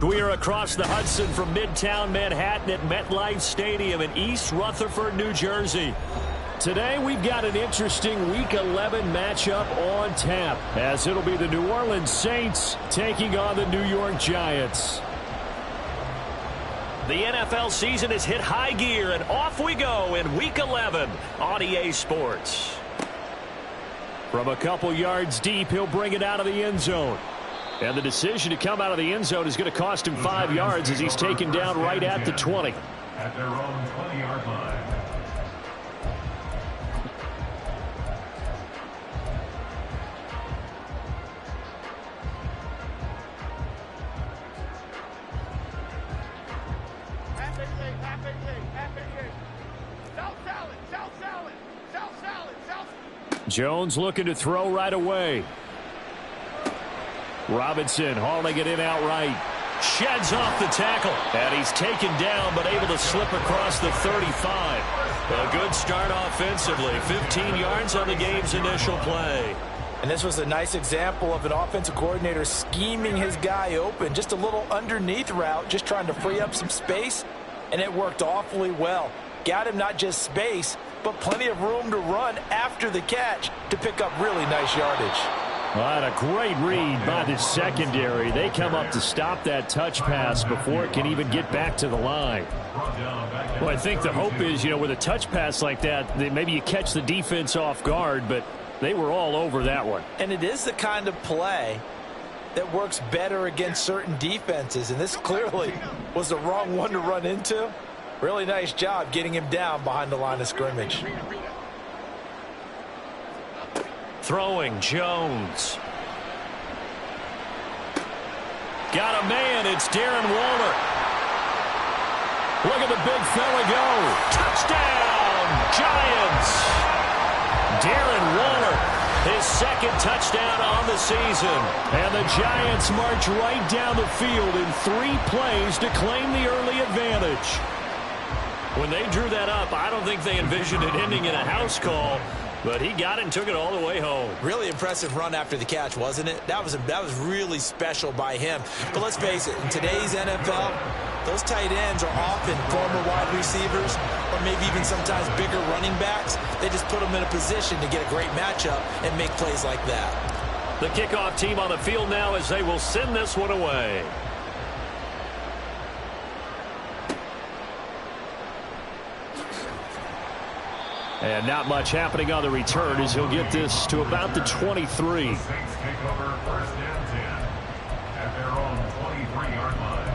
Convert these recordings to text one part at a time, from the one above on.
We are across the Hudson from Midtown Manhattan at MetLife Stadium in East Rutherford, New Jersey. Today we've got an interesting Week 11 matchup on tap, as it'll be the New Orleans Saints taking on the New York Giants. The NFL season has hit high gear, and off we go in Week 11 on EA Sports. From a couple yards deep, he'll bring it out of the end zone. And the decision to come out of the end zone is going to cost him 5 yards as he's taken down right at the 20. At their own 20-yard line. Jones looking to throw right away. Robinson hauling it in outright. Sheds off the tackle. And he's taken down but able to slip across the 35. A good start offensively. 15 yards on the game's initial play. And this was a nice example of an offensive coordinator scheming his guy open. Just a little underneath route, just trying to free up some space. And it worked awfully well. Got him not just space, but plenty of room to run after the catch to pick up really nice yardage. What a great read by the secondary. They come up to stop that touch pass before it can even get back to the line. Well, I think the hope is, with a touch pass like that, maybe you catch the defense off guard, but they were all over that one. And it is the kind of play that works better against certain defenses, and this clearly was the wrong one to run into. Really nice job getting him down behind the line of scrimmage. Throwing Jones. Got a man. It's Darren Waller. Look at the big fella go. Touchdown, Giants. Darren Waller, his second touchdown on the season. And the Giants march right down the field in 3 plays to claim the early advantage. When they drew that up, I don't think they envisioned it ending in a house call. But he got it and took it all the way home. Really impressive run after the catch, wasn't it? That was really special by him. But let's face it, in today's NFL, those tight ends are often former wide receivers or maybe even sometimes bigger running backs. They just put them in a position to get a great matchup and make plays like that. The kickoff team on the field now as they will send this one away. And not much happening on the return as he'll get this to about the 23. Saints take over 1st and 10 at their own 23-yard line.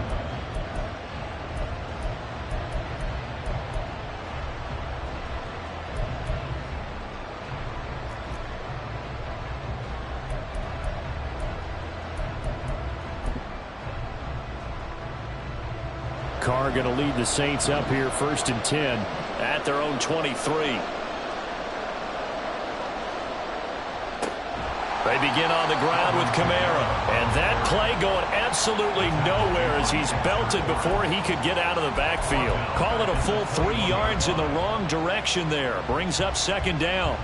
Carr going to lead the Saints up here 1st and 10 at their own 23. They begin on the ground with Kamara. And that play going absolutely nowhere as he's belted before he could get out of the backfield. Call it a full 3 yards in the wrong direction there. Brings up 2nd down.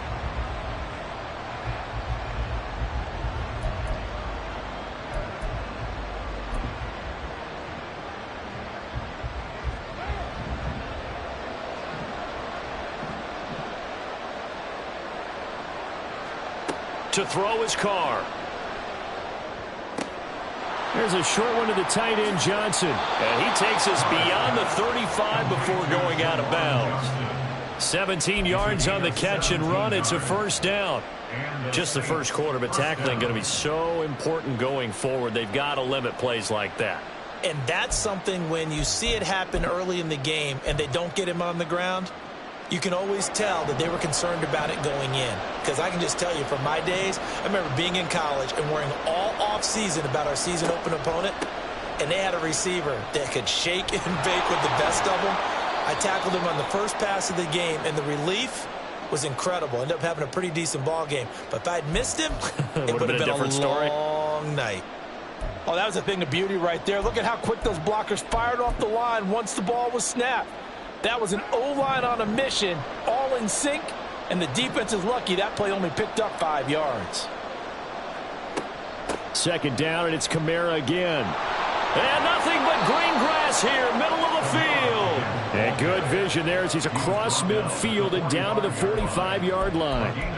To throw his car. There's a short one to the tight end, Johnson. And he takes us beyond the 35 before going out of bounds. 17 yards on the catch and run. It's a first down. Just the first quarter, but tackling going to be so important going forward. They've got to limit plays like that. And that's something when you see it happen early in the game and they don't get him on the ground, you can always tell that they were concerned about it going in. Because I can just tell you from my days, I remember being in college and worrying all off-season about our season open opponent, and they had a receiver that could shake and bake with the best of them. I tackled him on the first pass of the game, and the relief was incredible. Ended up having a pretty decent ball game. But if I'd missed him, it would have been a different story. Long night. Oh, that was a thing of beauty right there. Look at how quick those blockers fired off the line once the ball was snapped. That was an O-line on a mission, all in sync, and the defense is lucky that play only picked up 5 yards. Second down, and it's Kamara again. And nothing but green grass here, middle of the field. And good vision there as he's across midfield and down to the 45-yard line.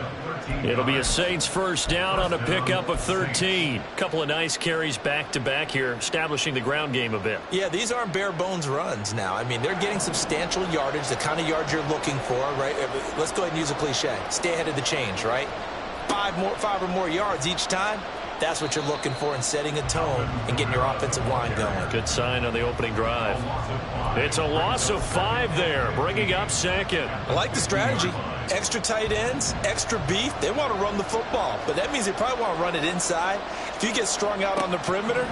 It'll be a Saints first down on a pickup of 13. Couple of nice carries back-to-back here, establishing the ground game a bit. Yeah, these aren't bare-bones runs now. I mean, they're getting substantial yardage, the kind of yards you're looking for, right? Let's go ahead and use a cliche. Stay ahead of the change, right? Five or more yards each time. That's what you're looking for in setting a tone and getting your offensive line going. Good sign on the opening drive. It's a loss of 5 there, bringing up second. I like the strategy. Extra tight ends, extra beef. They want to run the football, but that means they probably want to run it inside. If you get strung out on the perimeter,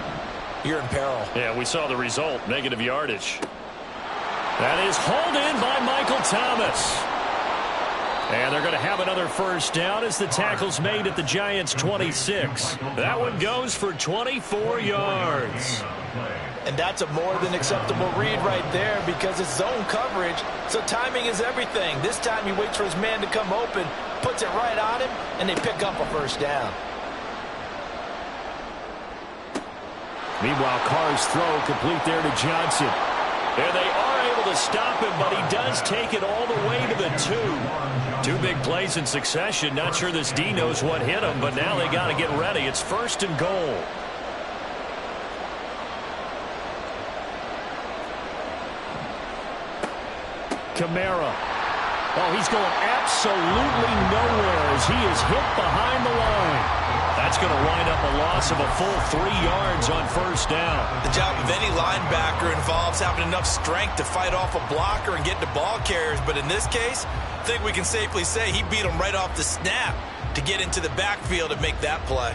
you're in peril. Yeah, we saw the result, negative yardage. That is hauled in by Michael Thomas. And they're going to have another first down as the tackle's made at the Giants' 26. That one goes for 24 yards. And that's a more than acceptable read right there because it's zone coverage, so timing is everything. This time he waits for his man to come open, puts it right on him, and they pick up a first down. Meanwhile, Carr's throw complete there to Johnson. And they are able to stop him, but he does take it all the way to the 2. 2 big plays in succession. Not sure this D knows what hit him, but now they got to get ready. It's first and goal. Kamara. Oh, he's going absolutely nowhere as he is hit behind the line. That's going to wind up a loss of a full 3 yards on first down. The job of any linebacker involves having enough strength to fight off a blocker and get to ball carriers. But in this case, I think we can safely say he beat him right off the snap to get into the backfield and make that play.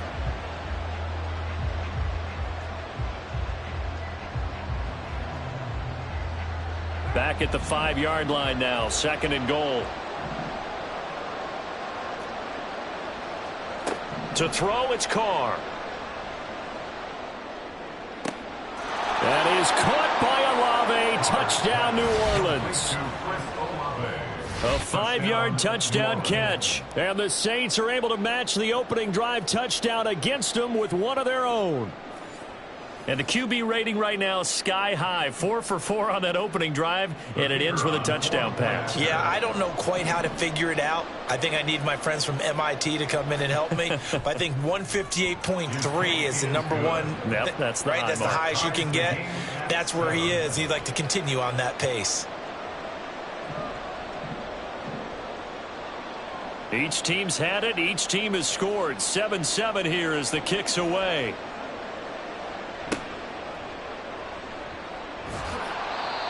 Back at the 5-yard line now, second and goal. To throw, it's Carr. That is caught by Olave. Touchdown, New Orleans. A 5-yard touchdown catch. And the Saints are able to match the opening drive touchdown against them with one of their own. And the QB rating right now is sky high. 4 for 4 on that opening drive, and it ends with a touchdown pass. Yeah, I don't know quite how to figure it out. I think I need my friends from MIT to come in and help me. But I think 158.3 is the number one. Yep, that's the right. That's the highest you can get. That's where he is. He'd like to continue on that pace. Each team's had it. Each team has scored. 7-7 here as the kick's away.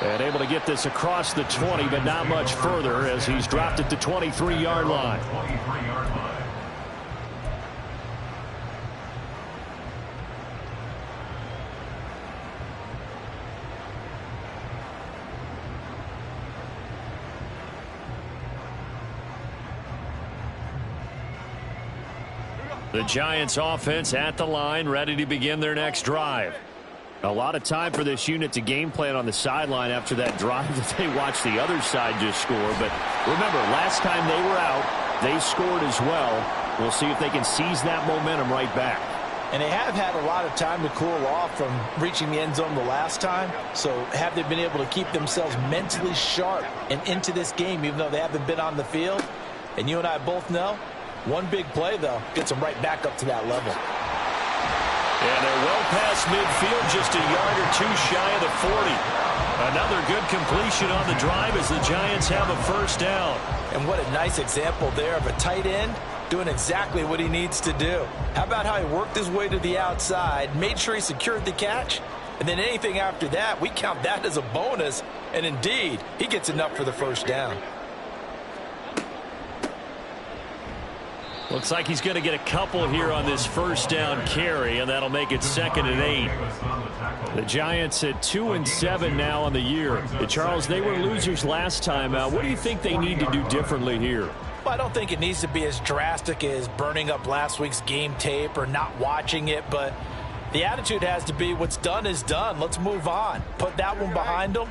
And able to get this across the 20, but not much further as he's dropped at the 23-yard line. The Giants offense at the line, ready to begin their next drive. A lot of time for this unit to game plan on the sideline after that drive that they watched the other side just score. But remember, last time they were out, they scored as well. We'll see if they can seize that momentum right back. And they have had a lot of time to cool off from reaching the end zone the last time. So have they been able to keep themselves mentally sharp and into this game even though they haven't been on the field? And you and I both know One big play, though, gets them right back up to that level. And they're well past midfield, just a yard or two shy of the 40. Another good completion on the drive as the Giants have a first down. And what a nice example there of a tight end doing exactly what he needs to do. How about how he worked his way to the outside, made sure he secured the catch, and then anything after that, we count that as a bonus. And indeed, he gets enough for the first down. Looks like he's going to get a couple here on this first down carry, and that'll make it 2nd and 8. The Giants at 2-7 now on the year. Charles, they were losers last time out. What do you think they need to do differently here? Well, I don't think it needs to be as drastic as burning up last week's game tape or not watching it, but the attitude has to be what's done is done. Let's move on. Put that one behind them,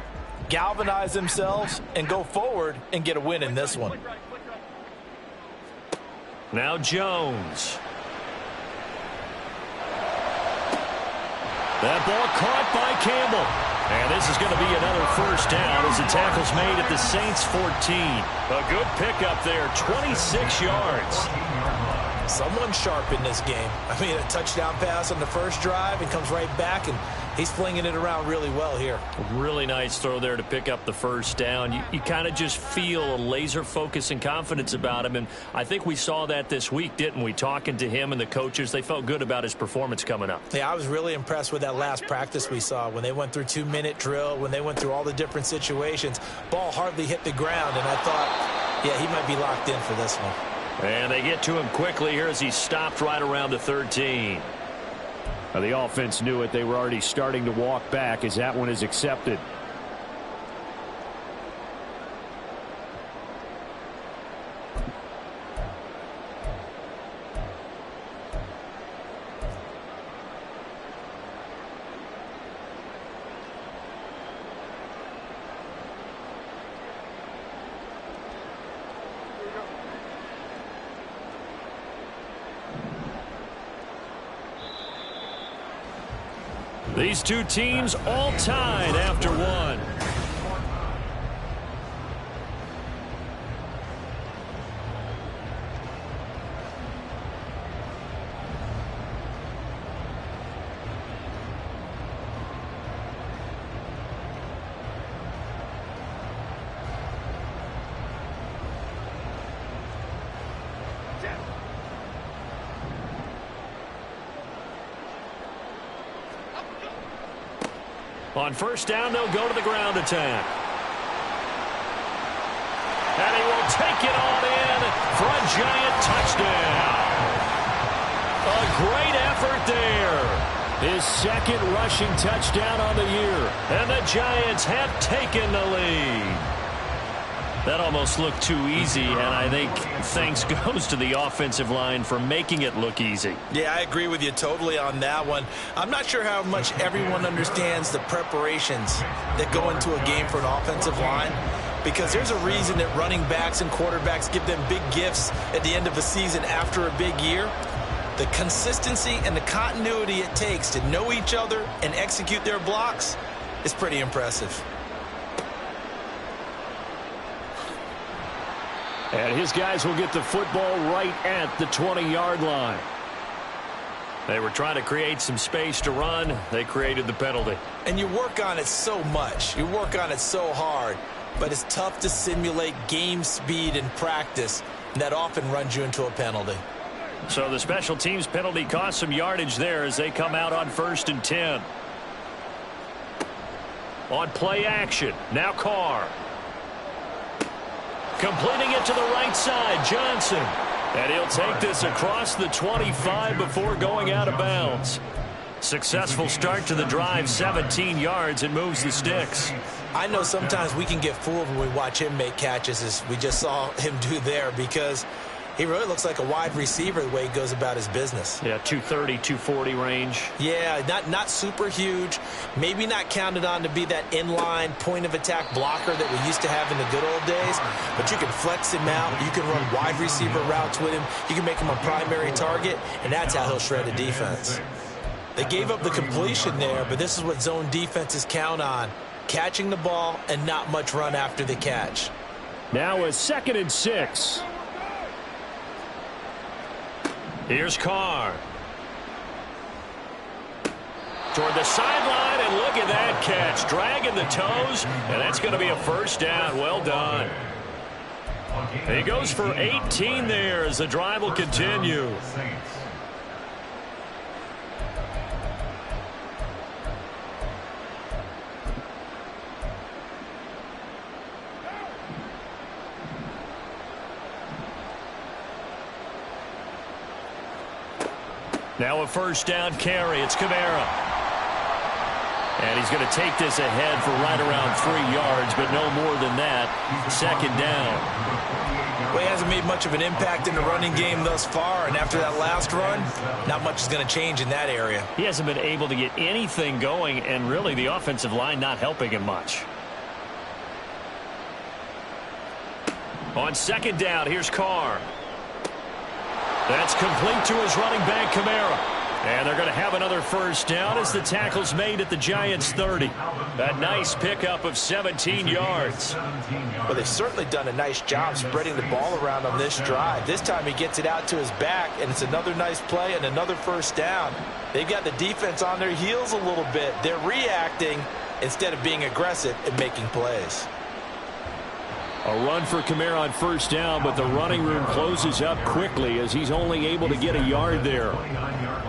galvanize themselves, and go forward and get a win in this one. Now Jones. That ball caught by Campbell. And this is going to be another first down as the tackle's made at the Saints 14. A good pickup there, 26 yards. Someone sharp in this game. I mean, a touchdown pass on the first drive and comes right back, and he's flinging it around really well here. A really nice throw there to pick up the first down. You kind of just feel a laser focus and confidence about him, and I think we saw that this week, didn't we? Talking to him and the coaches, they felt good about his performance coming up. Yeah, I was really impressed with that last practice we saw when they went through 2-minute drill, when they went through all the different situations. Ball hardly hit the ground, and I thought, yeah, he might be locked in for this one. And they get to him quickly here as he stopped right around the 13. Now, the offense knew it. They were already starting to walk back as that one is accepted. These two teams all tied after one. On first down, they'll go to the ground attack. And he will take it on in for a Giant touchdown. A great effort there. His second rushing touchdown on the year. And the Giants have taken the lead. That almost looked too easy, and I think thanks goes to the offensive line for making it look easy. Yeah, I agree with you totally on that one. I'm not sure how much everyone understands the preparations that go into a game for an offensive line, because there's a reason that running backs and quarterbacks give them big gifts at the end of a season after a big year. The consistency and the continuity it takes to know each other and execute their blocks is pretty impressive. And his guys will get the football right at the 20-yard line. They were trying to create some space to run. They created the penalty. And you work on it so much. You work on it so hard. But it's tough to simulate game speed in practice. And that often runs you into a penalty. So the special teams penalty cost some yardage there as they come out on 1st and 10. On play action, now Carr. Completing it to the right side, Johnson. And he'll take this across the 25 before going out of bounds. Successful start to the drive, 17 yards, and moves the sticks. I know sometimes we can get fooled when we watch him make catches, as we just saw him do there, because he really looks like a wide receiver the way he goes about his business. Yeah, 230, 240 range. Yeah, not super huge. Maybe not counted on to be that inline point-of-attack blocker that we used to have in the good old days. But you can flex him out. You can run wide receiver routes with him. You can make him a primary target, and that's how he'll shred a defense. They gave up the completion there, but this is what zone defenses count on. Catching the ball and not much run after the catch. Now a 2nd and 6. Here's Carr. Toward the sideline, and look at that catch. Dragging the toes, and that's going to be a first down. Well done. He goes for 18 there as the drive will continue. Now a first down carry. It's Kamara. And he's going to take this ahead for right around 3 yards, but no more than that. Second down. Well, he hasn't made much of an impact in the running game thus far, and after that last run, not much is going to change in that area. He hasn't been able to get anything going, and really the offensive line not helping him much. On second down, here's Carr. That's complete to his running back, Kamara. And they're going to have another first down as the tackle's made at the Giants' 30. A nice pickup of 17 yards. Well, they've certainly done a nice job spreading the ball around on this drive. This time he gets it out to his back, and it's another nice play and another first down. They've got the defense on their heels a little bit. They're reacting instead of being aggressive and making plays. A run for Kamara on first down, but the running room closes up quickly as he's only able to get a yard there.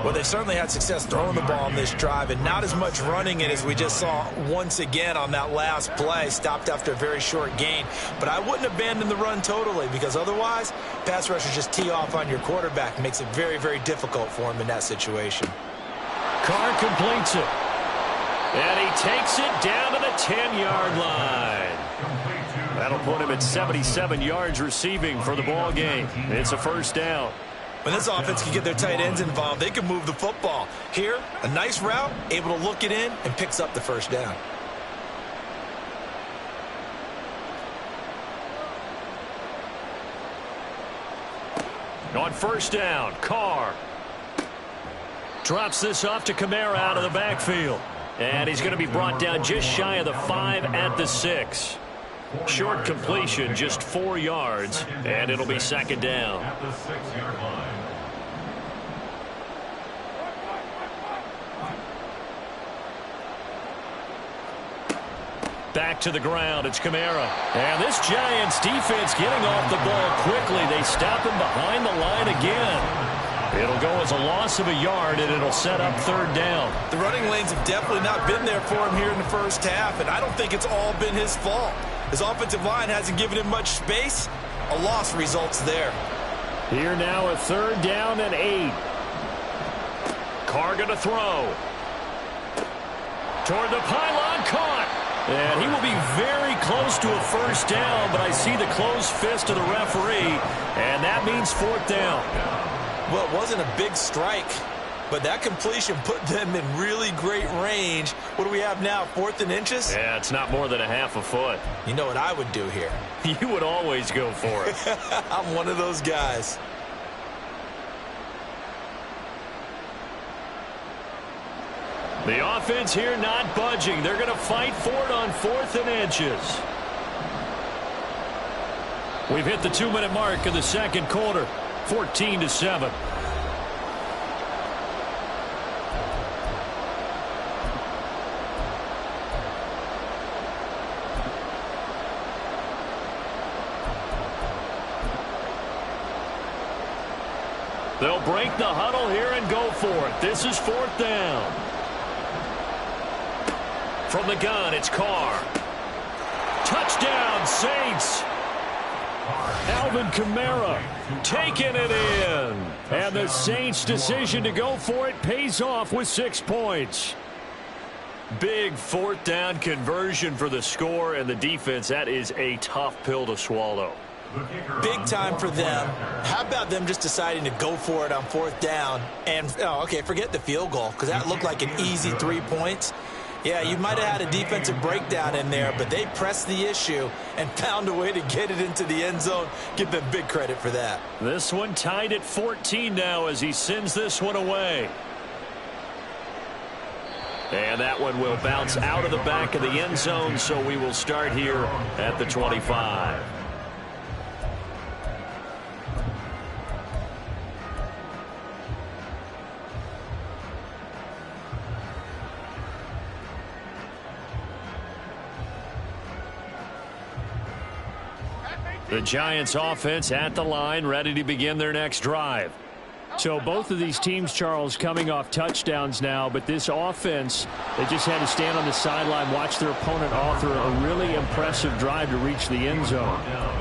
Well, they certainly had success throwing the ball on this drive, and not as much running it as we just saw once again on that last play. Stopped after a very short gain. But I wouldn't abandon the run totally, because otherwise, pass rushers just tee off on your quarterback. Makes it very, very difficult for him in that situation. Carr completes it. And he takes it down to the 10-yard line. That'll put him at 77 yards receiving for the ball game. It's a first down. When this offense can get their tight ends involved, they can move the football. Here, a nice route, able to look it in, and picks up the first down. On first down, Carr drops this off to Kamara out of the backfield. And he's going to be brought down just shy of the 5 at the 6. Short completion, just 4 yards, and it'll be second down. At the 6-yard line. Back to the ground, it's Kamara. And this Giants defense getting off the ball quickly. They stop him behind the line again. It'll go as a loss of a yard, and it'll set up third down. The running lanes have definitely not been there for him here in the first half, and I don't think it's all been his fault. His offensive line hasn't given him much space. A loss results there. Here now a third down and 8. Carr going to throw. Toward the pylon, caught. And he will be very close to a first down, but I see the closed fist of the referee, and that means fourth down. Well, it wasn't a big strike, but that completion put them in really great range. What do we have now, 4th and inches? Yeah, it's not more than a half a foot. You know what I would do here? You would always go for it. I'm one of those guys. The offense here not budging. They're going to fight for it on 4th and inches. We've hit the 2-minute mark of the second quarter. 14-7. They'll break the huddle here and go for it. This is 4th down. From the gun, it's Carr. Touchdown, Saints. Alvin Kamara taking it in. And the Saints' decision to go for it pays off with 6 points. Big 4th down conversion for the score, and the defense, that is a tough pill to swallow. Big time for them. How about them just deciding to go for it on 4th down? And, okay, forget the field goal, because that looked like an easy 3 points. Yeah, you might have had a defensive breakdown in there, but they pressed the issue and found a way to get it into the end zone. Give them big credit for that. This one tied at 14 now as he sends this one away. And that one will bounce out of the back of the end zone, so we will start here at the 25. The Giants offense at the line, ready to begin their next drive. So both of these teams, Charles, coming off touchdowns now, but this offense, they just had to stand on the sideline, watch their opponent author a really impressive drive to reach the end zone.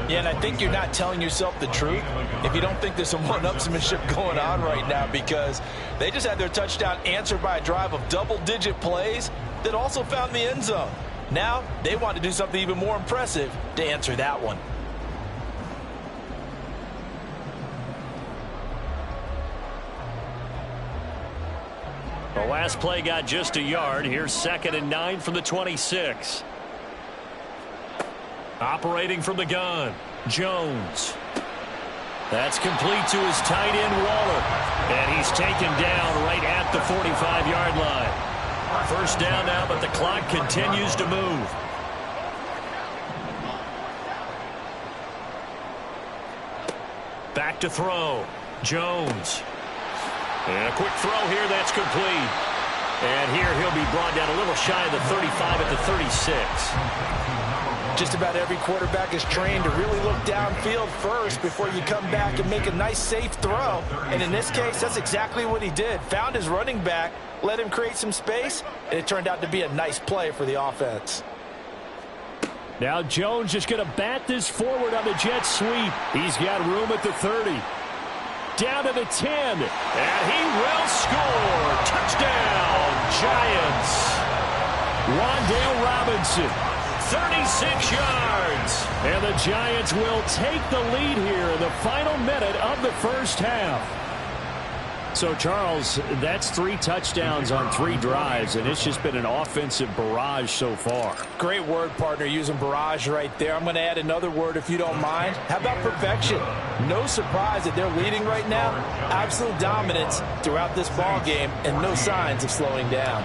Yeah, and I think you're not telling yourself the truth if you don't think there's some one-upsmanship going on right now, because they just had their touchdown answered by a drive of double-digit plays that also found the end zone. Now they want to do something even more impressive to answer that one. The last play got just a yard. Here's 2nd and 9 from the 26. Operating from the gun, Jones. That's complete to his tight end, Waller. And he's taken down right at the 45-yard line. First down now, but the clock continues to move. Back to throw, Jones. And a quick throw here, that's complete. And here he'll be brought down a little shy of the 35 at the 36. Just about every quarterback is trained to really look downfield first before you come back and make a nice, safe throw. And in this case, that's exactly what he did. Found his running back, let him create some space, and it turned out to be a nice play for the offense. Now Jones just going to bat this forward on the jet sweep. He's got room at the 30. Down to the 10. And he will score. Touchdown, Giants. Wan'Dale Robinson, 36 yards. And the Giants will take the lead here in the final minute of the first half. So, Charles, that's 3 touchdowns on 3 drives, and it's just been an offensive barrage so far. Great word, partner, using barrage right there. I'm going to add another word if you don't mind. How about perfection? No surprise that they're leading right now. Absolute dominance throughout this ball game and no signs of slowing down.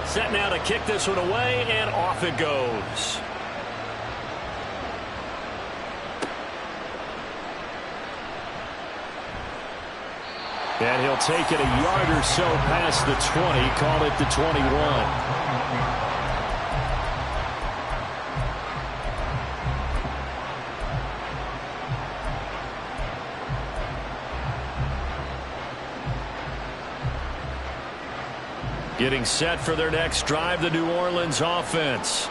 Set now to kick this one away, and off it goes. And he'll take it a yard or so past the 20, call it the 21. Getting set for their next drive, the New Orleans offense.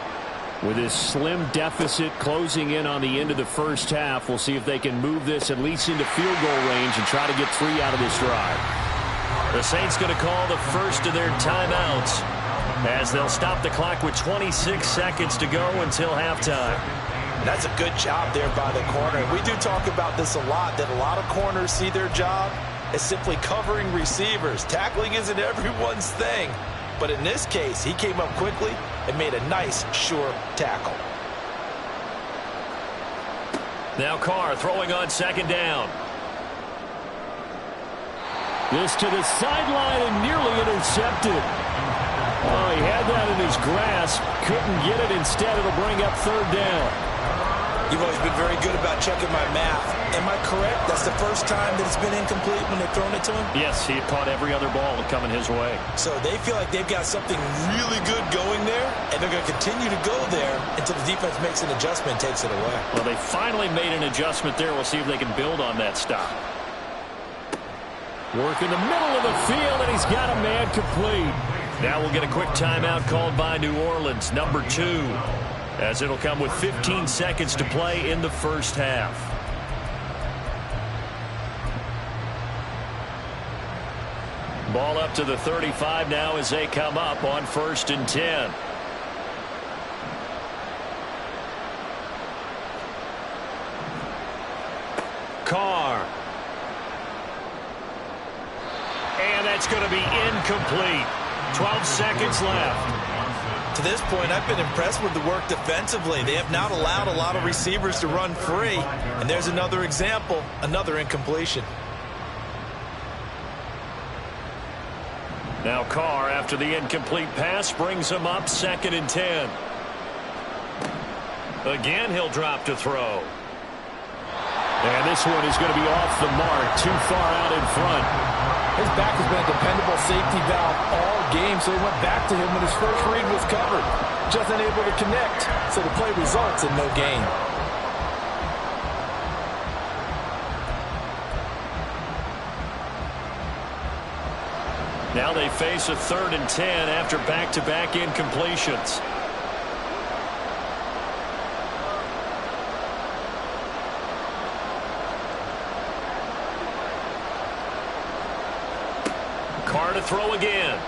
With this slim deficit closing in on the end of the first half, we'll see if they can move this at least into field goal range and try to get 3 out of this drive. The Saints going to call the first of their timeouts as they'll stop the clock with 26 seconds to go until halftime. That's a good job there by the corner. We do talk about this a lot, that a lot of corners see their job as simply covering receivers. Tackling isn't everyone's thing. But in this case, he came up quickly and made a nice, sure tackle. Now Carr throwing on 2nd down. This to the sideline and nearly intercepted. Oh, he had that in his grasp. Couldn't get it. Instead, it'll bring up 3rd down. You've always been very good about checking my math. Am I correct? That's the first time that it's been incomplete when they've thrown it to him? Yes, he had caught every other ball coming his way. So they feel like they've got something really good going there, and they're going to continue to go there until the defense makes an adjustment and takes it away. Well, they finally made an adjustment there. We'll see if they can build on that stop. Work in the middle of the field, and he's got a man complete. Now we'll get a quick timeout called by New Orleans, number 2. As it'll come with 15 seconds to play in the first half. Ball up to the 35 now as they come up on 1st and 10. Carr. And that's going to be incomplete. 12 seconds left. To this point, I've been impressed with the work defensively. They have not allowed a lot of receivers to run free. And there's another example, another incompletion. Now Carr, after the incomplete pass, brings him up 2nd and 10. Again, he'll drop to throw. And this one is going to be off the mark, too far out in front. His back has been a dependable safety valve all game so they went back to him when his first read was covered. Just unable to connect, so the play results in no gain. Now they face a 3rd and 10 after back-to-back incompletions. Carr to throw again.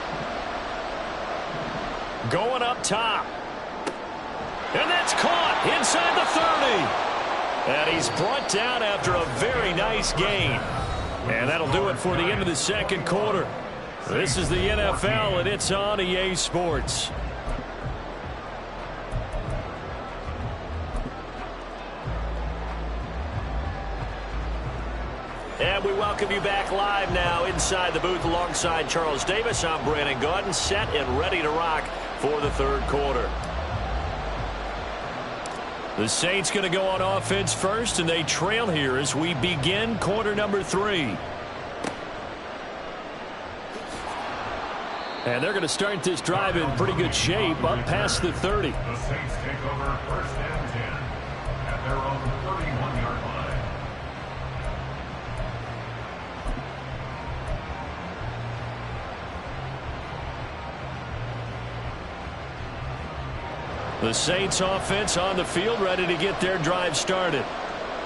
Going up top. And that's caught inside the 30. And he's brought down after a very nice gain. And that'll do it for the end of the second quarter. This is the NFL, and it's on EA Sports. And we welcome you back live now inside the booth alongside Charles Davis. I'm Brandon Gaudin, set and ready to rock for the third quarter. The Saints going to go on offense first, and they trail here as we begin quarter number 3. And they're going to start this drive in pretty good shape up past the 30. The Saints take over first and 10 at their own 31-yard line. The Saints offense on the field, ready to get their drive started.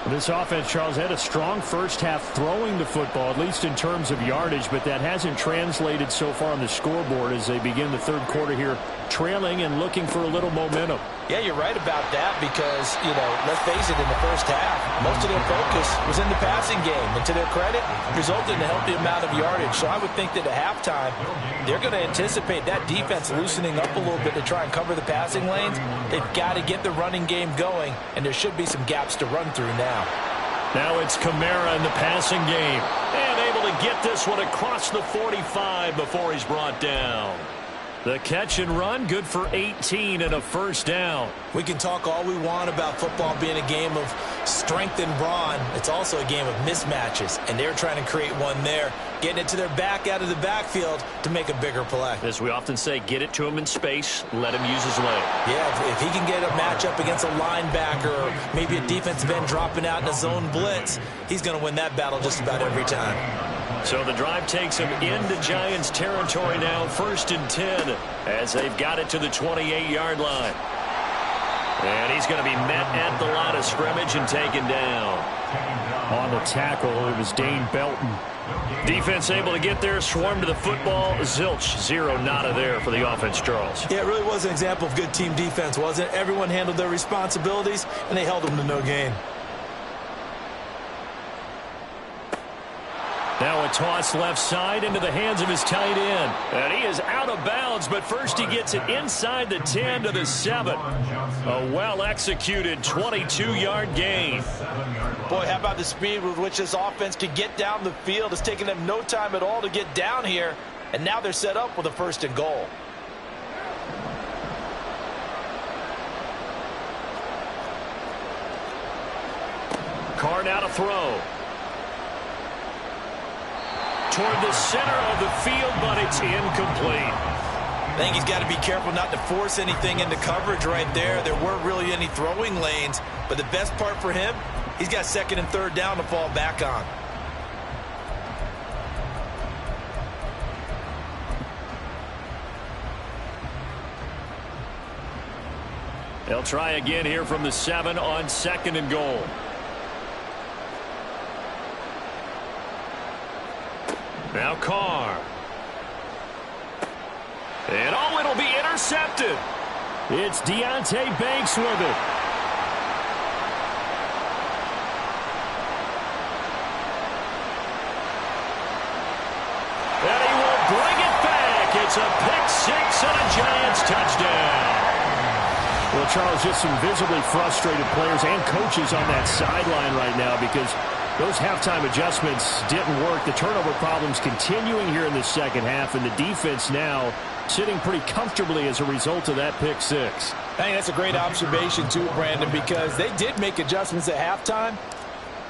This offense, Charles, had a strong first half throwing the football, at least in terms of yardage, but that hasn't translated so far on the scoreboard as they begin the third quarter here, trailing and looking for a little momentum. Yeah, you're right about that because, you know, let's face it, in the first half, most of their focus was in the passing game. And to their credit, resulted in a healthy amount of yardage. So I would think that at halftime, they're going to anticipate that defense loosening up a little bit to try and cover the passing lanes. They've got to get the running game going, and there should be some gaps to run through now. Now it's Kamara in the passing game. And able to get this one across the 45 before he's brought down. The catch and run, good for 18 and a first down. We can talk all we want about football being a game of strength and brawn. It's also a game of mismatches, and they're trying to create one there, getting it to their back out of the backfield to make a bigger play. As we often say, get it to him in space, let him use his leg. Yeah, if he can get a matchup against a linebacker or maybe a defensive end dropping out in a zone blitz, he's going to win that battle just about every time. So the drive takes him into Giants territory now, 1st and 10, as they've got it to the 28-yard line. And he's going to be met at the line of scrimmage and taken down. On the tackle, it was Dane Belton. Defense able to get there, swarm to the football. Zilch, 0 nada there for the offense, Charles. Yeah, it really was an example of good team defense, wasn't it? Everyone handled their responsibilities, and they held them to no gain. Now a toss left side into the hands of his tight end. And he is out of bounds, but first he gets it inside the 10 to the 7. A well-executed 22-yard gain. Boy, how about the speed with which this offense could get down the field? It's taken them no time at all to get down here, and now they're set up with a 1st and goal. Carr now to throw. Toward the center of the field, but it's incomplete. I think he's got to be careful not to force anything into coverage right there. There weren't really any throwing lanes, but the best part for him, he's got 2nd and 3rd down to fall back on. They'll try again here from the 7 on 2nd and goal. Now Carr. And oh, it'll be intercepted. It's Deonte Banks with it. And he will bring it back. It's a pick-6 and a Giants touchdown. Well, Charles, just some visibly frustrated players and coaches on that sideline right now because those halftime adjustments didn't work. The turnover problems continuing here in the second half, and the defense now sitting pretty comfortably as a result of that pick-6. I think that's a great observation, too, Brandon, because they did make adjustments at halftime,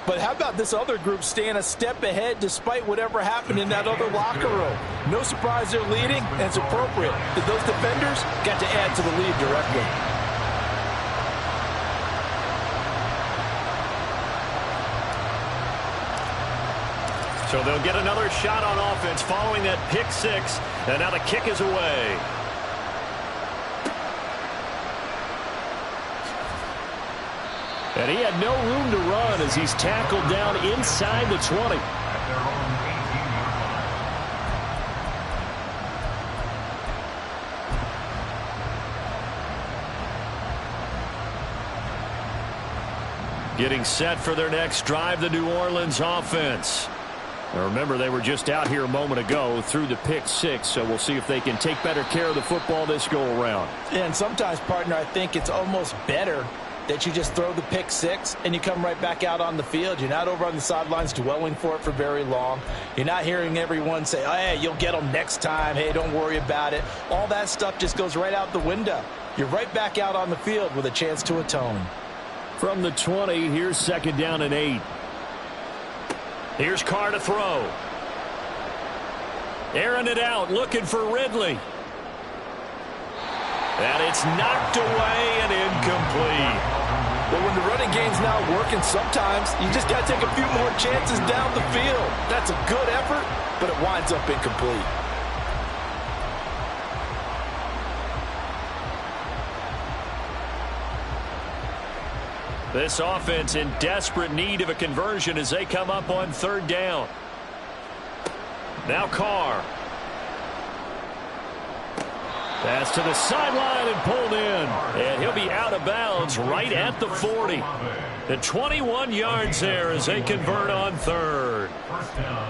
But how about this other group staying a step ahead despite whatever happened in that other locker room? No surprise they're leading, and it's appropriate that those defenders got to add to the lead directly. So they'll get another shot on offense following that pick six, and now the kick is away. And he had no room to run as he's tackled down inside the 20. At their own 18-yard line. Getting set for their next drive, the New Orleans offense. Now remember, they were just out here a moment ago through the pick six, so we'll see if they can take better care of the football this go-around. And sometimes, partner, I think it's almost better that you just throw the pick six and you come right back out on the field. You're not over on the sidelines dwelling for it for very long. You're not hearing everyone say, oh, hey, you'll get them next time. Hey, don't worry about it. All that stuff just goes right out the window. You're right back out on the field with a chance to atone. From the 20, here's 2nd down and 8. Here's Carr to throw. Airing it out, looking for Ridley. And it's knocked away and incomplete. Well, when the running game's not working, sometimes you just got to take a few more chances down the field. That's a good effort, but it winds up incomplete. This offense in desperate need of a conversion as they come up on 3rd down. Now Carr. Pass to the sideline and pulled in. And he'll be out of bounds right at the 40. And 21 yards there as they convert on 3rd.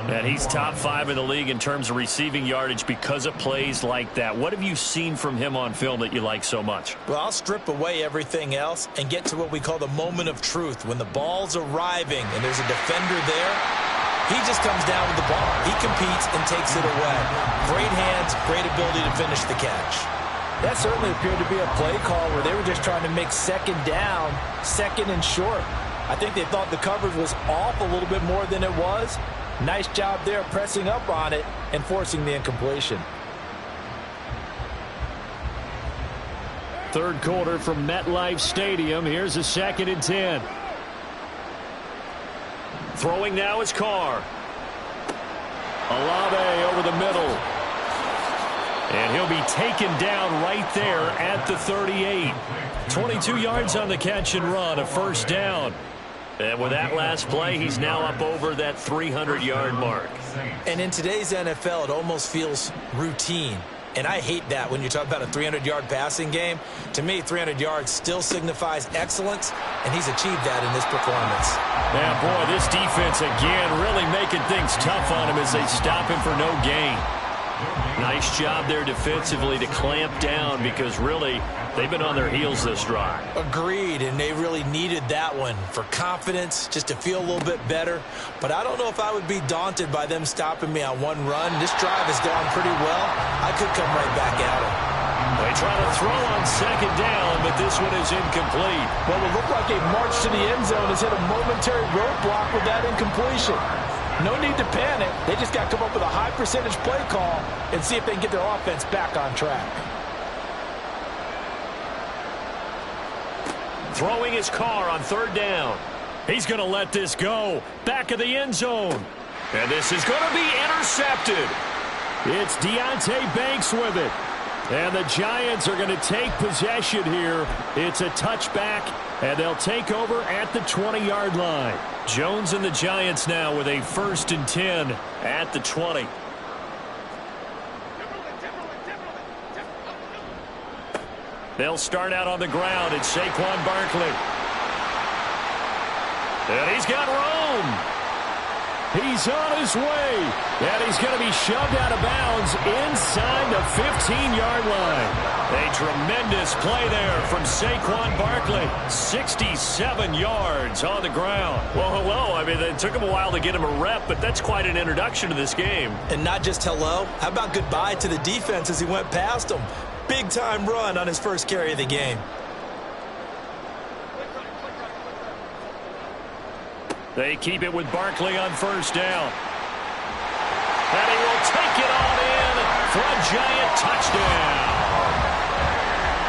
And he's top 5 in the league in terms of receiving yardage because of plays like that. What have you seen from him on film that you like so much? Well, I'll strip away everything else and get to what we call the moment of truth. When the ball's arriving and there's a defender there, he just comes down with the ball. He competes and takes it away. Great hands, great ability to finish the catch. That certainly appeared to be a play call where they were just trying to make 2nd down, 2nd and short. I think they thought the coverage was off a little bit more than it was. Nice job there pressing up on it and forcing the incompletion. 3rd quarter from MetLife Stadium. Here's a 2nd and 10. Throwing now is Carr. Olave over the middle. And he'll be taken down right there at the 38. 22 yards on the catch and run, a 1st down. And with that last play, he's now up over that 300-yard mark. And in today's NFL, it almost feels routine. And I hate that when you talk about a 300-yard passing game. To me, 300 yards still signifies excellence, and he's achieved that in this performance. Yeah, boy, this defense again really making things tough on him as they stop him for no gain. Nice job there defensively to clamp down because really they've been on their heels this drive. Agreed, and they really needed that one for confidence, just to feel a little bit better. But I don't know if I would be daunted by them stopping me on one run. This drive has gone pretty well. I could come right back at them. They try to throw on 2nd down, but this one is incomplete. Well, it looked like a march to the end zone has hit a momentary roadblock with that incompletion. No need to panic. They just got to come up with a high percentage play call and see if they can get their offense back on track. Throwing his Carr on 3rd down. He's going to let this go. Back of the end zone. And this is going to be intercepted. It's Deonte Banks with it. And the Giants are going to take possession here. It's a touchback, and they'll take over at the 20-yard line. Jones and the Giants now with a 1st and 10 at the 20. They'll start out on the ground. It's Saquon Barkley. And he's got room. He's on his way. And he's going to be shoved out of bounds inside the 15-yard line. A tremendous play there from Saquon Barkley. 67 yards on the ground. Well, hello. I mean, it took him a while to get him a rep, but that's quite an introduction to this game. And not just hello. How about goodbye to the defense as he went past him? Big-time run on his first carry of the game. They keep it with Barkley on first down. And he will take it on in for a Giant touchdown.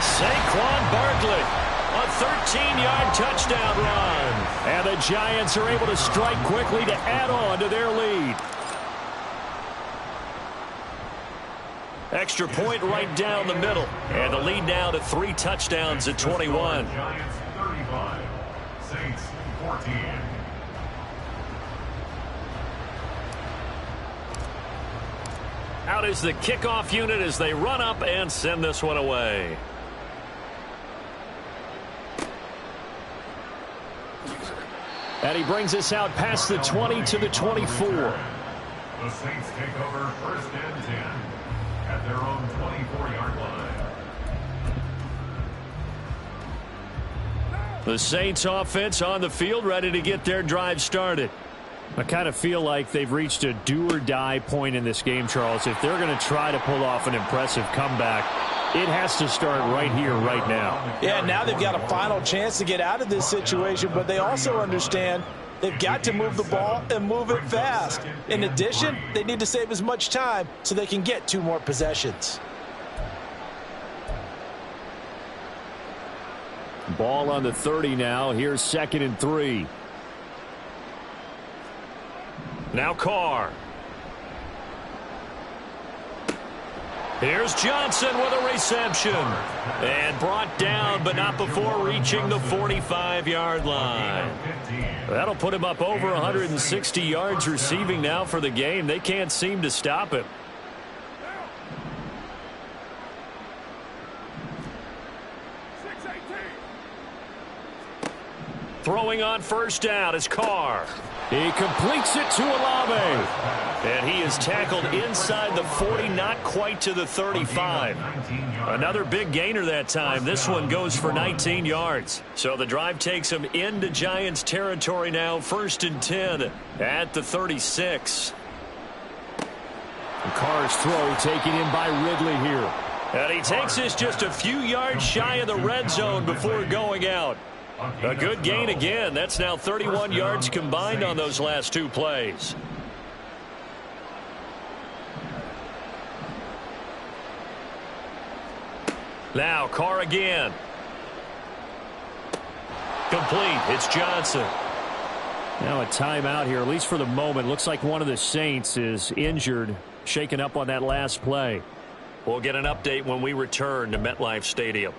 Saquon Barkley, a 13-yard touchdown run. And the Giants are able to strike quickly to add on to their lead. Extra point right down the middle. And the lead now to 3 touchdowns at 21. Giants 35, Saints 14. Out is the kickoff unit as they run up and send this one away. And he brings us out past the 20 to the 24. The Saints take over first and 10 at their own 24-yard line. The Saints offense on the field, ready to get their drive started. I kind of feel like they've reached a do-or-die point in this game, Charles. If they're going to try to pull off an impressive comeback, it has to start right here, right now. Yeah, now they've got a final chance to get out of this situation, but they also understand they've got to move the ball and move it fast. In addition, they need to save as much time so they can get 2 more possessions. Ball on the 30 now. Here's 2nd and 3. Now Carr. Here's Johnson with a reception. And brought down, but not before reaching the 45-yard line. That'll put him up over 160 yards receiving now for the game. They can't seem to stop him. Throwing on first down is Carr. He completes it to Olave. And he is tackled inside the 40, not quite to the 35. Another big gainer that time. This one goes for 19 yards. So the drive takes him into Giants territory now. 1st and 10 at the 36. Carr's throw taken in by Ridley here. And he takes this just a few yards shy of the red zone before going out. A good gain again. That's now 31 yards combined on those last 2 plays. Now Carr again. Complete. It's Johnson. Now a timeout here, at least for the moment. Looks like one of the Saints is injured, shaken up on that last play. We'll get an update when we return to MetLife Stadium.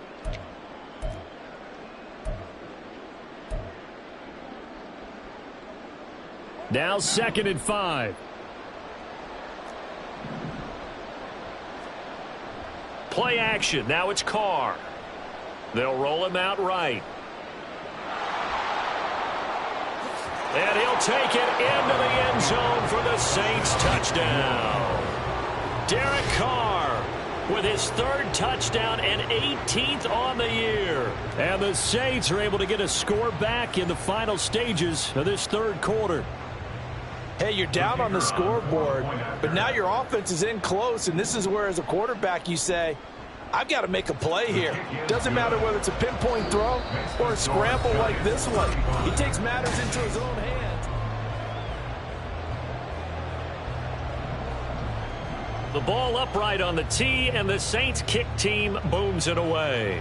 Now 2nd and 5. Play action. Now it's Carr. They'll roll him out right. And he'll take it into the end zone for the Saints touchdown. Derek Carr with his 3rd touchdown and 18th on the year. And the Saints are able to get a score back in the final stages of this 3rd quarter. Hey, you're down on the scoreboard, but now your offense is in close, and this is where, as a quarterback, you say, I've got to make a play here. Doesn't matter whether it's a pinpoint throw or a scramble like this one. He takes matters into his own hands. The ball upright on the tee, and the Saints kick team booms it away.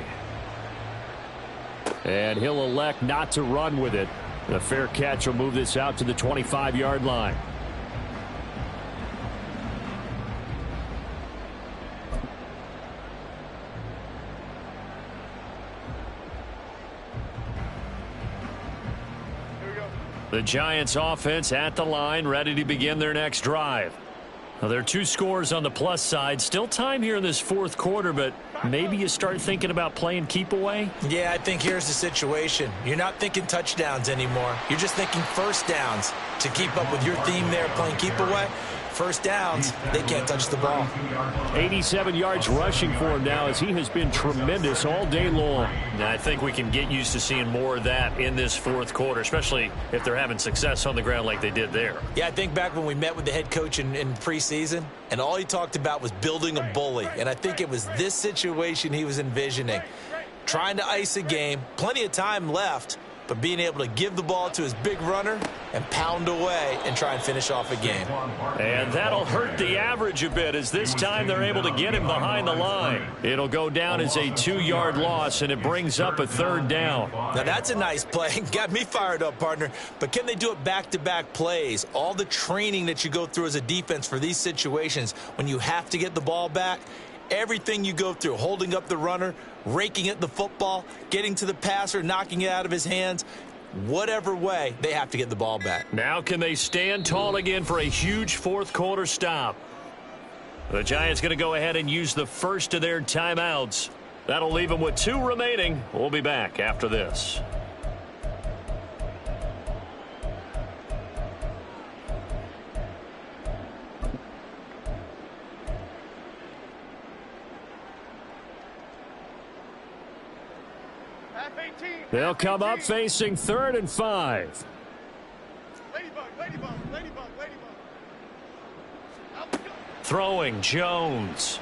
And he'll elect not to run with it. A fair catch will move this out to the 25-yard line. The Giants offense at the line, ready to begin their next drive. Now, there are 2 scores on the plus side. Still time here in this 4th quarter, but maybe you start thinking about playing keep away? Yeah, I think here's the situation. You're not thinking touchdowns anymore. You're just thinking first downs to keep up with your theme there, playing keep away. First downs, they can't touch the ball. 87 yards rushing for him now as he has been tremendous all day long. Now, I think we can get used to seeing more of that in this 4th quarter, especially if they're having success on the ground like they did there. Yeah, I think back when we met with the head coach in preseason, and all he talked about was building a bully. And I think it was this situation he was envisioning. Trying to ice a game, plenty of time left, but being able to give the ball to his big runner and pound away and try and finish off a game. And that'll hurt the average a bit, as this time they're able to get him behind the line. It'll go down as a 2-yard loss, and it brings up a 3rd down. Now that's a nice play. Got me fired up, partner. But can they do it back-to-back plays? All the training that you go through as a defense for these situations, when you have to get the ball back, everything you go through, holding up the runner, raking at the football, getting to the passer, knocking it out of his hands, whatever way, they have to get the ball back. Now can they stand tall again for a huge 4th quarter stop? The Giants going to go ahead and use the first of their timeouts. That'll leave them with 2 remaining. We'll be back after this. They'll come up facing 3rd and 5. Throwing Jones.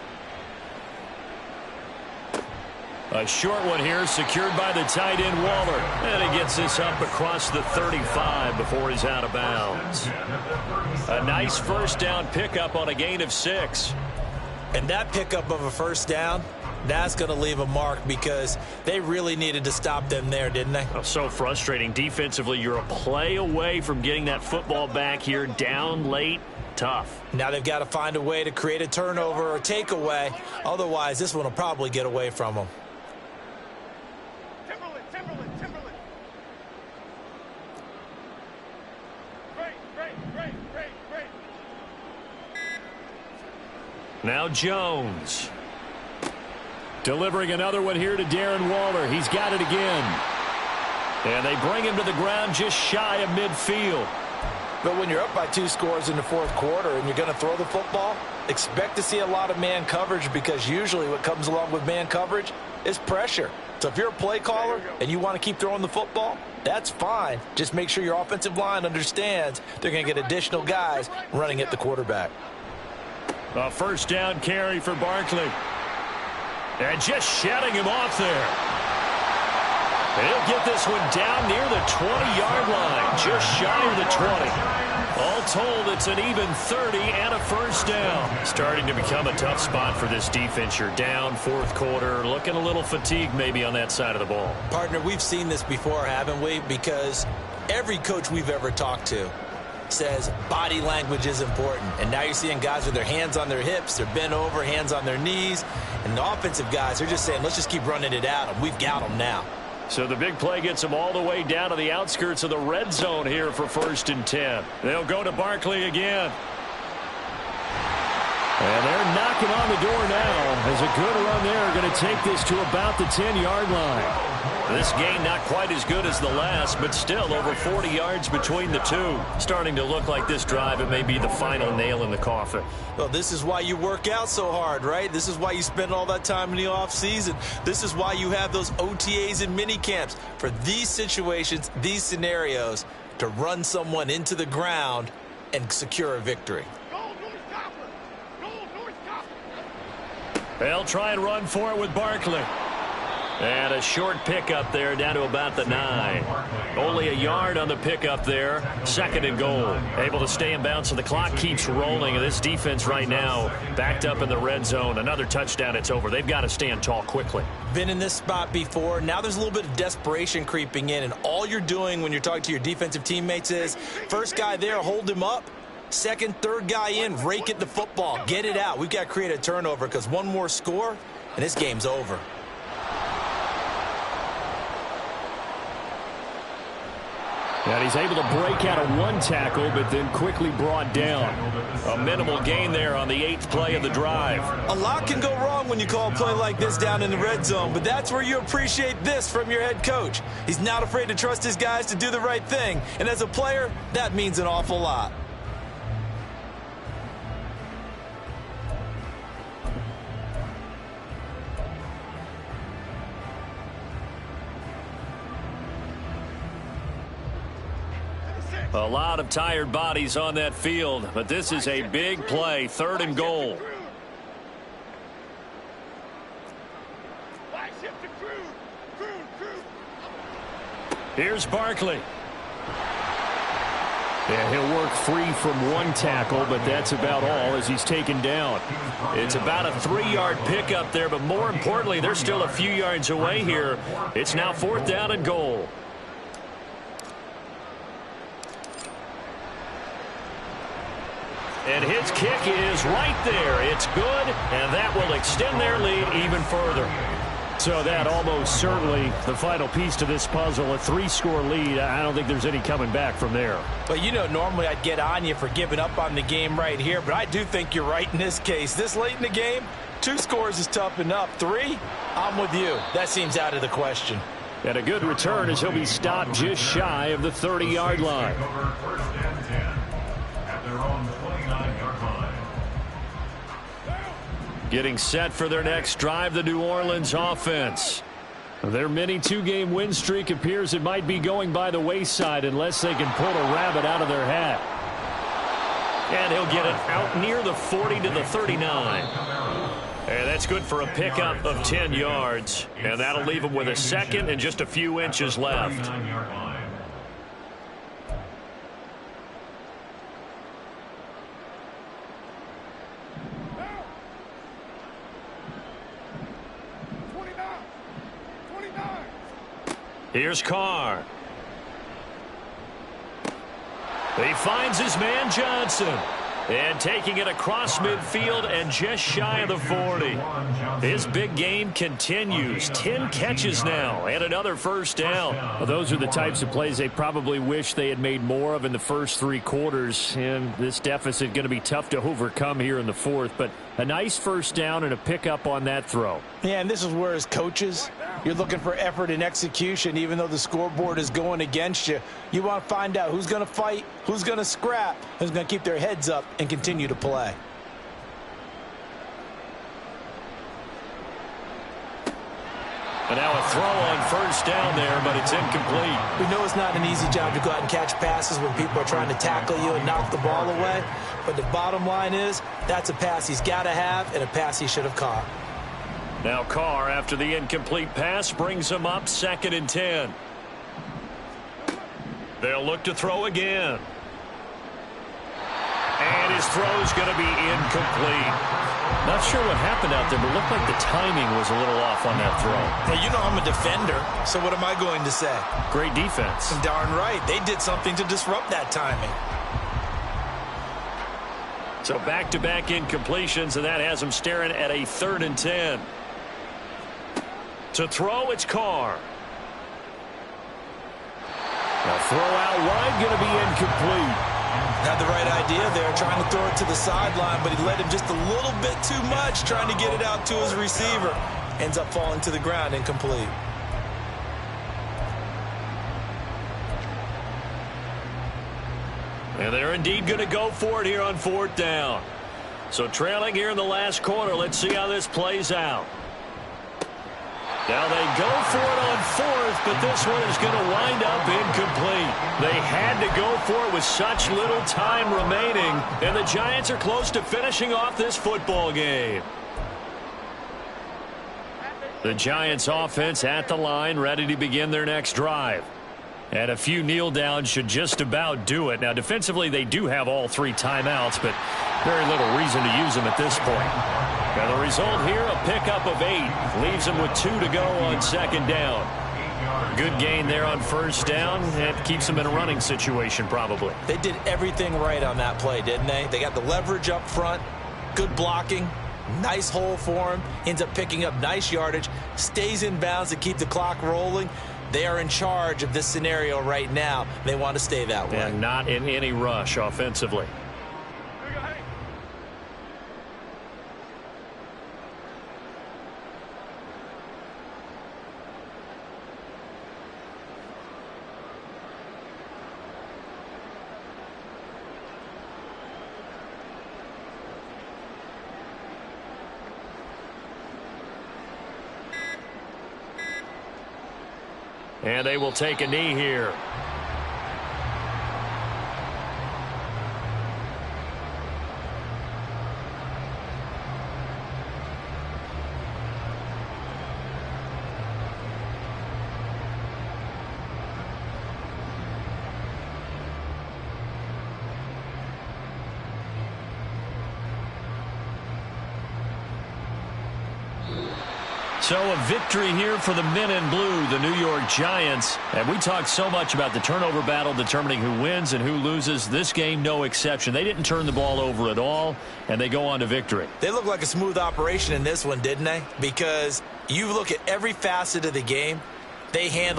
A short one here, secured by the tight end Waller. And he gets this up across the 35 before he's out of bounds. A nice first down pickup on a gain of 6. And that pickup of a first down, that's going to leave a mark, because they really needed to stop them there, didn't they? Oh, so frustrating. Defensively, you're a play away from getting that football back here, down late. Tough. Now they've got to find a way to create a turnover or takeaway. Otherwise, this one will probably get away from them. Now Jones. Delivering another one here to Darren Waller. He's got it again. And they bring him to the ground just shy of midfield. But when you're up by 2 scores in the 4th quarter and you're going to throw the football, expect to see a lot of man coverage, because usually what comes along with man coverage is pressure. So if you're a play caller and you want to keep throwing the football, that's fine. Just make sure your offensive line understands they're going to get additional guys running at the quarterback. A first down carry for Barkley. And just shutting him off there. He'll get this one down near the 20-yard line, just shy of the 20. All told, it's an even 30 and a first down. Starting to become a tough spot for this defense. You're down 4th quarter, looking a little fatigued maybe on that side of the ball. Partner, we've seen this before, haven't we? Because every coach we've ever talked to says body language is important. And now you're seeing guys with their hands on their hips, they're bent over, hands on their knees. And the offensive guys are just saying, let's just keep running it at them. We've got them now. So the big play gets them all the way down to the outskirts of the red zone here for 1st and 10. They'll go to Barkley again. And they're knocking on the door now, as a good run there going to take this to about the 10-yard line. This gain not quite as good as the last, but still over 40 yards between the two. Starting to look like this drive, it may be the final nail in the coffin. Well, this is why you work out so hard, right? This is why you spend all that time in the offseason. This is why you have those OTAs and mini camps, for these situations, these scenarios, to run someone into the ground and secure a victory. They'll try and run for it with Barkley. And a short pickup there down to about the 9. Only a yard on the pickup there. 2nd and goal. Able to stay in bounds, so the clock keeps rolling. And this defense right now backed up in the red zone. Another touchdown, it's over. They've got to stand tall quickly. Been in this spot before. Now there's a little bit of desperation creeping in. And all you're doing when you're talking to your defensive teammates is, first guy there, hold him up. Second, third guy in, rake at the football. Get it out. We've got to create a turnover, because one more score, and this game's over. And he's able to break out of one tackle, but then quickly brought down. A minimal gain there on the 8th play of the drive. A lot can go wrong when you call a play like this down in the red zone, but that's where you appreciate this from your head coach. He's not afraid to trust his guys to do the right thing, and as a player, that means an awful lot. A lot of tired bodies on that field, but this is a big play, 3rd and goal. Here's Barkley. Yeah, he'll work free from one tackle, but that's about all as he's taken down. It's about a 3-yard pickup there, but more importantly, they're still a few yards away here. It's now 4th down and goal. And his kick is right there. It's good, and that will extend their lead even further. So that almost certainly the final piece to this puzzle, a 3-score lead. I don't think there's any coming back from there. But, you know, normally I'd get on you for giving up on the game right here, but I do think you're right in this case. This late in the game, 2 scores is tough enough. 3, I'm with you. That seems out of the question. And a good return as he'll be stopped just shy of the 30-yard line. First and 10 at their own 29-yard line. Getting set for their next drive, the New Orleans offense. Their mini 2-game win streak appears it might be going by the wayside unless they can pull a rabbit out of their hat. And he'll get it out near the 40 to the 39. And that's good for a pickup of 10 yards. And that'll leave him with a second and just a few inches left. Here's Carr. He finds his man Johnson. And taking it across midfield and just shy of the 40. His big game continues. 10 catches now and another first down. Well, those are the types of plays they probably wish they had made more of in the first 3 quarters. And this deficit going to be tough to overcome here in the 4th. But a nice first down and a pickup on that throw. Yeah, and this is where as coaches, you're looking for effort and execution. Even though the scoreboard is going against you, you want to find out who's going to fight, who's going to scrap, who's going to keep their heads up and continue to play. And now a throw on first down there, but it's incomplete. We know it's not an easy job to go out and catch passes when people are trying to tackle you and knock the ball away. But the bottom line is that's a pass he's got to have and a pass he should have caught. Now Carr, after the incomplete pass, brings him up 2nd and 10. They'll look to throw again. And his throw's going to be incomplete. Not sure what happened out there, but it looked like the timing was a little off on that throw. Hey, you know I'm a defender, so what am I going to say? Great defense. Darn right. They did something to disrupt that timing. So back-to-back incompletions, and that has him staring at a 3rd and 10. To throw, it's Carr. Now throw out wide, going to be incomplete. Had the right idea there, trying to throw it to the sideline, but he let him just a little bit too much, trying to get it out to his receiver. Ends up falling to the ground, incomplete. And they're indeed going to go for it here on 4th down. So trailing here in the last quarter, let's see how this plays out. Now they go for it on 4th, but this one is going to wind up incomplete. They had to go for it with such little time remaining, and the Giants are close to finishing off this football game. The Giants offense at the line, ready to begin their next drive. And a few kneel downs should just about do it. Now defensively they do have all 3 timeouts, but very little reason to use them at this point. And the result here, a pickup of 8. Leaves them with 2 to go on 2nd down. Good gain there on first down. That keeps them in a running situation probably. They did everything right on that play, didn't they? They got the leverage up front, good blocking, nice hole for him, ends up picking up nice yardage, stays in bounds to keep the clock rolling. They are in charge of this scenario right now. They want to stay that way. And not in any rush offensively. And they will take a knee here. So a victory here for the men in blue, the New York Giants. And we talked so much about the turnover battle determining who wins and who loses. This game, no exception. They didn't turn the ball over at all, and they go on to victory. They look like a smooth operation in this one, didn't they? Because you look at every facet of the game, they handle